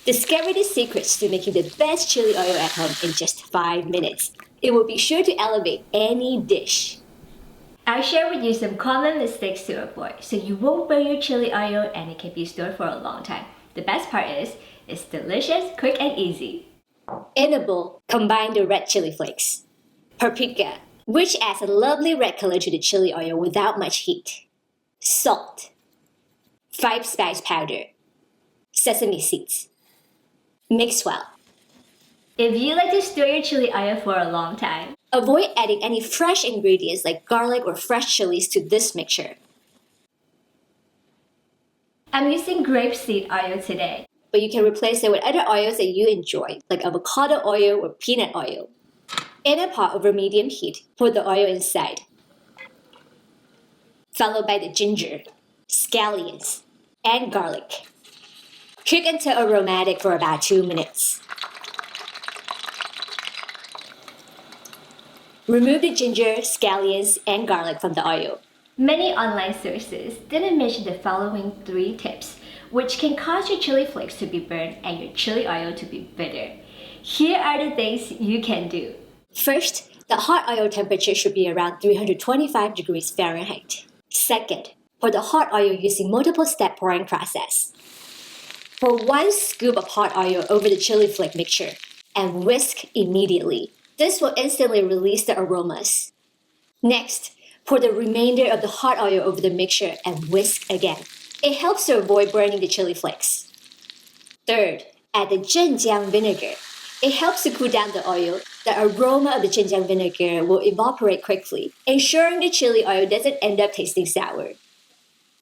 Discover the secrets to making the best chili oil at home in just 5 minutes. It will be sure to elevate any dish. I'll share with you some common mistakes to avoid so you won't burn your chili oil and it can be stored for a long time. The best part is, it's delicious, quick and easy. In a bowl, combine the red chili flakes, paprika, which adds a lovely red color to the chili oil without much heat, salt, 5 spice powder, sesame seeds. Mix well. If you like to store your chili oil for a long time, avoid adding any fresh ingredients like garlic or fresh chilies to this mixture. I'm using grapeseed oil today, but you can replace it with other oils that you enjoy, like avocado oil or peanut oil. In a pot over medium heat, put the oil inside, followed by the ginger, scallions, and garlic. Cook until aromatic for about 2 minutes. Remove the ginger, scallions, and garlic from the oil. Many online sources didn't mention the following 3 tips, which can cause your chili flakes to be burned and your chili oil to be bitter. Here are the things you can do. First, the hot oil temperature should be around 325 degrees Fahrenheit. Second, pour the hot oil using multiple-step pouring process. Pour 1 scoop of hot oil over the chili flake mixture and whisk immediately. This will instantly release the aromas. Next, pour the remainder of the hot oil over the mixture and whisk again. It helps to avoid burning the chili flakes. Third, add the Chinkiang vinegar. It helps to cool down the oil. The aroma of the Chinkiang vinegar will evaporate quickly, ensuring the chili oil doesn't end up tasting sour.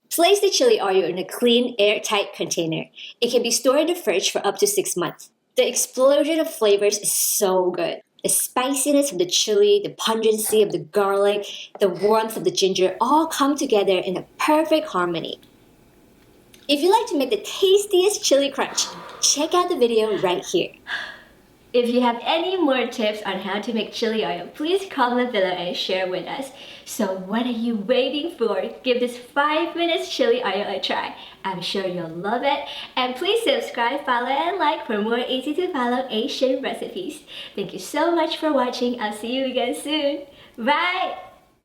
Place the chili oil in a clean, airtight container. It can be stored in the fridge for up to 6 months. The explosion of flavors is so good. The spiciness of the chili, the pungency of the garlic, the warmth of the ginger all come together in a perfect harmony. If you like to make the tastiest chili crunch, check out the video right here. If you have any more tips on how to make chili oil, please comment below and share with us. So what are you waiting for? Give this 5 minutes chili oil a try. I'm sure you'll love it. And please subscribe, follow, and like for more easy to follow Asian recipes. Thank you so much for watching. I'll see you again soon. Bye!